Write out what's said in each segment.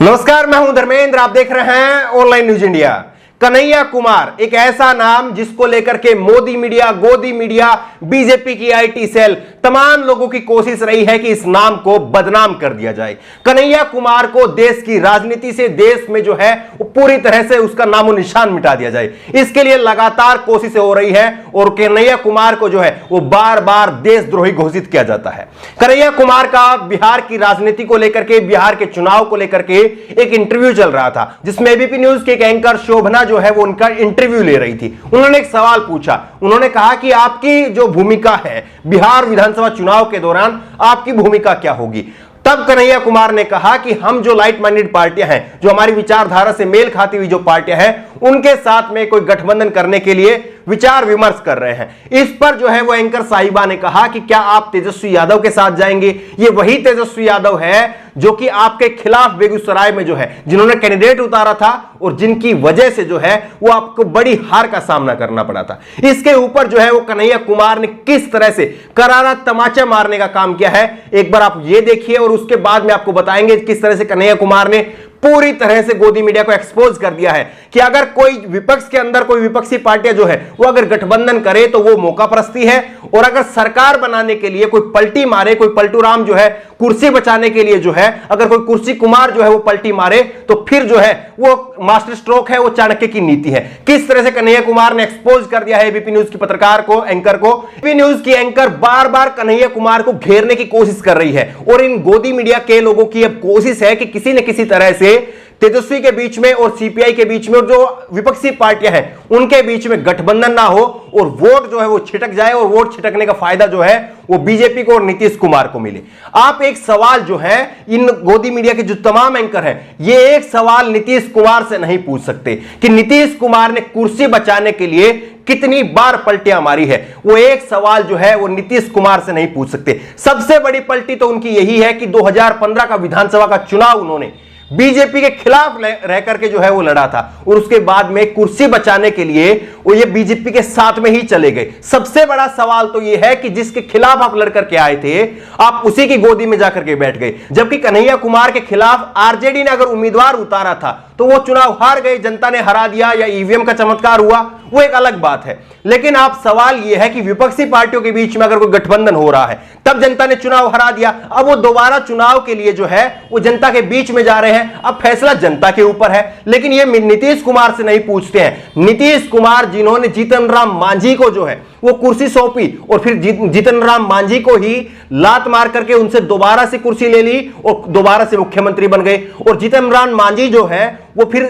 नमस्कार, मैं हूं धर्मेंद्र। आप देख रहे हैं online news India. Kanhaiya Kumar एक ऐसा नाम जिसको लेकर के मोदी मीडिया, गोदी मीडिया, बीजेपी की आईटी सेल, तमाम लोगों की कोशिश रही है कि इस नाम को बदनाम कर दिया जाए। कन्हैया कुमार को देश की राजनीति से, देश में जो है वो पूरी तरह से उसका नामो निशान मिटा दिया जाए, इसके लिए लगातार कोशिशें हो रही है और कन्हैया कुमार को जो है वो बार बार देशद्रोही घोषित किया जाता है। कन्हैया कुमार का बिहार की राजनीति को लेकर के, बिहार के चुनाव को लेकर के एक इंटरव्यू चल रहा था, जिसमें एबीपी न्यूज के एक एंकर शोभना जो है वो उनका इंटरव्यू ले रही थी। उन्होंने एक सवाल पूछा। उन्होंने कहा कि आपकी जो भूमिका है बिहार विधानसभा चुनाव के दौरान, आपकी भूमिका क्या होगी। तब कन्हैया कुमार ने कहा कि हम जो लाइट माइंडेड पार्टियां हैं, जो हमारी विचारधारा से मेल खाती हुई जो पार्टियां हैं, उनके साथ में कोई गठबंधन करने के लिए विचार विमर्श कर रहे हैं। इस पर जो है वो एंकर साहिबा ने कहा कि क्या आप तेजस्वी यादव के साथ जाएंगे। ये वही तेजस्वी यादव है जो कि आपके खिलाफ बेगूसराय में जो है, जिन्होंने कैंडिडेट उतारा था और जिनकी वजह से जो है वो आपको बड़ी हार का सामना करना पड़ा था। इसके ऊपर जो है वो कन्हैया कुमार ने किस तरह से करारा तमाचा मारने का काम किया है, एक बार आप ये देखिए और उसके बाद में आपको बताएंगे किस तरह से कन्हैया कुमार ने पूरी तरह से गोदी मीडिया को एक्सपोज कर दिया है कि अगर कोई विपक्ष के अंदर कोई विपक्षी पार्टियां जो है वो अगर गठबंधन करे तो वो मौका परस्ती है, और अगर सरकार बनाने के लिए कोई पलटी मारे, कोई पलटू राम जो है कुर्सी बचाने के लिए जो है अगर कोई कुर्सी कुमार जो है वो पलटी मारे तो फिर जो है वो मास्टर स्ट्रोक है, वो चाणक्य की नीति है। किस तरह से कन्हैया कुमार ने एक्सपोज कर दिया है एबीपी न्यूज की पत्रकार को, एंकर को। एबीपी न्यूज की एंकर बार बार कन्हैया कुमार को घेरने की कोशिश कर रही है और इन गोदी मीडिया के लोगों की अब कोशिश है कि किसी न किसी तरह से तेजस्वी के बीच में और सीपीआई के बीच में और जो विपक्षी पार्टियां हैं उनके बीच में गठबंधन ना हो और वोट जो है वो छिटक जाए, और वोट छिटकने का फायदा जो है वो बीजेपी को और नीतीश कुमार को मिले। आप एक सवाल जो है इन गोदी मीडिया के जो तमाम एंकर हैं, ये एक सवाल नीतीश कुमार से नहीं पूछ सकते कि नीतीश कुमार ने कुर्सी बचाने के लिए कितनी बार पलटियां मारी है। वो एक सवाल जो है वो नीतीश कुमार से नहीं पूछ सकते। सबसे बड़ी पलटी तो उनकी यही है कि 2015 का विधानसभा का चुनाव उन्होंने बीजेपी के खिलाफ रह करके जो है वो लड़ा था, और उसके बाद में कुर्सी बचाने के लिए वो ये बीजेपी के साथ में ही चले गए। सबसे बड़ा सवाल तो ये है कि जिसके खिलाफ आप लड़ करके आए थे, आप उसी की गोदी में जाकर के बैठ गए। जबकि कन्हैया कुमार के खिलाफ आरजेडी ने अगर उम्मीदवार उतारा था तो वो चुनाव हार गए, जनता ने हरा दिया, या ईवीएम का चमत्कार हुआ, वो एक अलग बात है। लेकिन आप सवाल यह है कि विपक्षी पार्टियों के बीच में अगर कोई गठबंधन हो रहा है, तब जनता ने चुनाव हरा दिया, अब वो दोबारा चुनाव के लिए जो है वो जनता के बीच में जा रहे हैं। अब फैसला जनता के ऊपर है, लेकिन ये नीतीश कुमार से नहीं पूछते हैं। नीतीश कुमार जिन्होंने जीतन राम मांझी को जो है वो कुर्सी सौंपी और फिर जीतन राम मांझी को ही लात मार करके उनसे दोबारा से कुर्सी ले ली और दोबारा से मुख्यमंत्री बन गए, और जीतन राम मांझी जो है वो फिर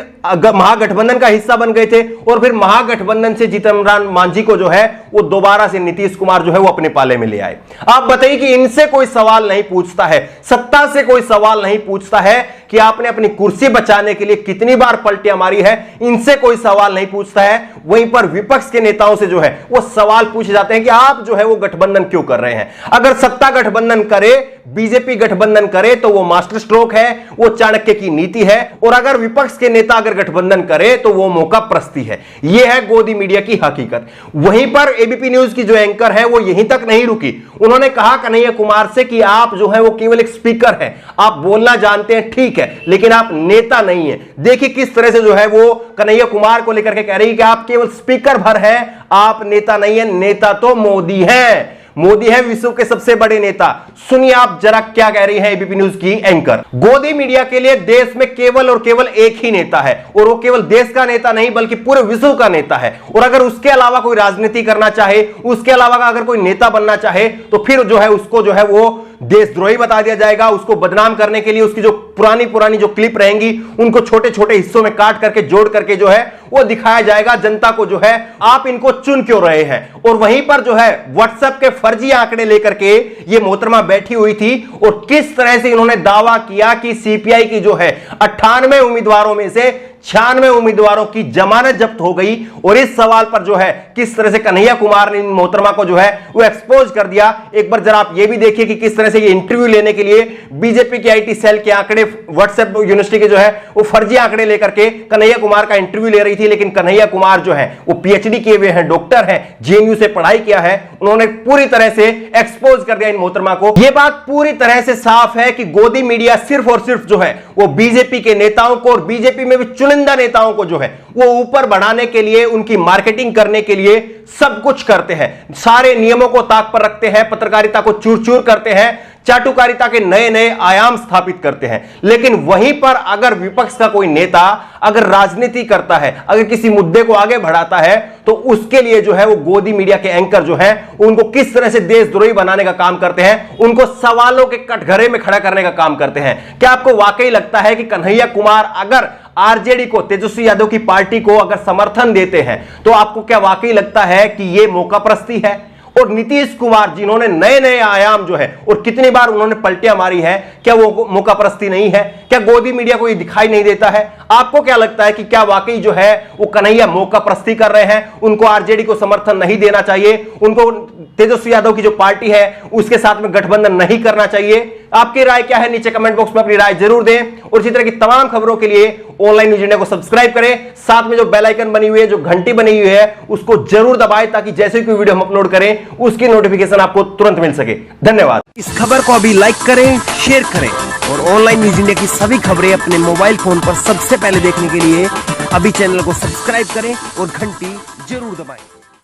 महागठबंधन का हिस्सा बन गए थे, और फिर महागठबंधन से जीतन राम मांझी को जो है वो दोबारा से नीतीश कुमार जो है वो अपने पाले में ले आए। आप बताइए कि इनसे कोई सवाल नहीं पूछता है, सत्ता से कोई सवाल नहीं पूछता है कि आपने अपनी कुर्सी बचाने के लिए कितनी बार पलटियां मारी है, इनसे कोई सवाल नहीं पूछता है। वहीं पर विपक्ष के नेताओं से जो है वो सवाल पूछे जाते हैं कि आप जो है वो गठबंधन क्यों कर रहे हैं। अगर सत्ता गठबंधन करे, बीजेपी गठबंधन करे तो वो मास्टर स्ट्रोक है, वो चाणक्य की नीति है, और अगर विपक्ष के नेता अगर गठबंधन करे तो वो मौका प्रस्ती है। यह है गोदी मीडिया की हकीकत। वहीं पर एबीपी न्यूज की जो एंकर है वो यहीं तक नहीं रुकी। उन्होंने कहा कन्हैया कुमार से कि आप जो है वो केवल एक स्पीकर हैं, आप बोलना जानते हैं, ठीक है, लेकिन आप नेता नहीं है। देखिए किस तरह से जो है वो कन्हैया कुमार को लेकर के कह रही है कि आप केवल स्पीकर भर हैं, आप नेता नहीं है। नेता तो मोदी है, मोदी है विश्व के सबसे बड़े नेता। सुनिए आप जरा क्या कह रही है एबीपी न्यूज की एंकर। गोदी मीडिया के लिए देश में केवल और केवल एक ही नेता है, और वो केवल देश का नेता नहीं बल्कि पूरे विश्व का नेता है। और अगर उसके अलावा कोई राजनीति करना चाहे, उसके अलावा अगर कोई नेता बनना चाहे तो फिर जो है उसको जो है वो देशद्रोही बता दिया जाएगा। उसको बदनाम करने के लिए उसकी जो पुरानी जो क्लिप रहेंगी उनको छोटे छोटे हिस्सों में काट करके जोड़ करके जो है वो दिखाया जाएगा जनता को, जो है आप इनको चुन क्यों रहे हैं। और वहीं पर जो है व्हाट्सएप के फर्जी आंकड़े लेकर के ये मोहतरमा बैठी हुई थी, और किस तरह से इन्होंने दावा किया कि सीपीआई की जो है 98 उम्मीदवारों में से 96 उम्मीदवारों की जमानत जब्त हो गई। और इस सवाल पर जो है किस तरह से कन्हैया कुमार ने मोहतरमा को जो है वो एक्सपोज कर दिया। एक बार जरा आप ये भी देखिए कि किस तरह से ये इंटरव्यू लेने के लिए बीजेपी के आईटी सेल के आंकड़े, व्हाट्सएप यूनिवर्सिटी के जो है वो फर्जी आंकड़े लेकर के कन्हैया कुमार का इंटरव्यू ले रही थी। लेकिन कन्हैया कुमार जो है वो पीएचडी किए हुए हैं, डॉक्टर हैं, जेएनयू से पढ़ाई किया है, उन्होंने पूरी तरह से एक्सपोज कर दिया इन मोहतरमा को। यह बात पूरी तरह से साफ है कि गोदी मीडिया सिर्फ और सिर्फ जो है वो बीजेपी के नेताओं को और बीजेपी में भी चुनिंदा नेताओं को जो है वो ऊपर बढ़ाने के लिए, उनकी मार्केटिंग करने के लिए सब कुछ करते हैं। सारे नियमों को ताक पर रखते हैं, पत्रकारिता को चूर-चूर करते हैं, चाटुकारिता के नए नए आयाम स्थापित करते हैं। लेकिन वहीं पर अगर विपक्ष का कोई नेता अगर राजनीति करता है, अगर किसी मुद्दे को आगे बढ़ाता है, तो उसके लिए जो है वो गोदी मीडिया के एंकर जो है उनको किस तरह से देशद्रोही बनाने का काम करते हैं, उनको सवालों के कटघरे में खड़ा करने का काम करते हैं। क्या आपको वाकई लगता है कि कन्हैया कुमार अगर आरजेडी को, तेजस्वी यादव की पार्टी को अगर समर्थन देते हैं, तो आपको क्या वाकई लगता है कि यह मौकापरस्ती है? और नीतीश कुमार जिन्होंने नए नए आयाम जो है और कितनी बार उन्होंने पलटियां मारी है, क्या वो मौकापरस्ती नहीं है? क्या गोदी मीडिया को ये दिखाई नहीं देता है? आपको क्या लगता है कि क्या वाकई जो है वो कन्हैया मौकापरस्ती कर रहे हैं? उनको आरजेडी को समर्थन नहीं देना चाहिए, उनको तेजस्वी यादव की जो पार्टी है उसके साथ में गठबंधन नहीं करना चाहिए? आपकी राय क्या है? नीचे कमेंट बॉक्स में अपनी राय जरूर दें। और इसी तरह की तमाम खबरों के लिए ऑनलाइन न्यूज इंडिया को सब्सक्राइब करें, साथ में जो बेल आइकन बनी हुई है, जो घंटी बनी हुई है, उसको जरूर दबाएं ताकि जैसे ही कोई वीडियो हम अपलोड करें उसकी नोटिफिकेशन आपको तुरंत मिल सके। धन्यवाद। इस खबर को अभी लाइक करें, शेयर करें और ऑनलाइन न्यूज इंडिया की सभी खबरें अपने मोबाइल फोन पर सबसे पहले देखने के लिए अभी चैनल को सब्सक्राइब करें और घंटी जरूर दबाएं।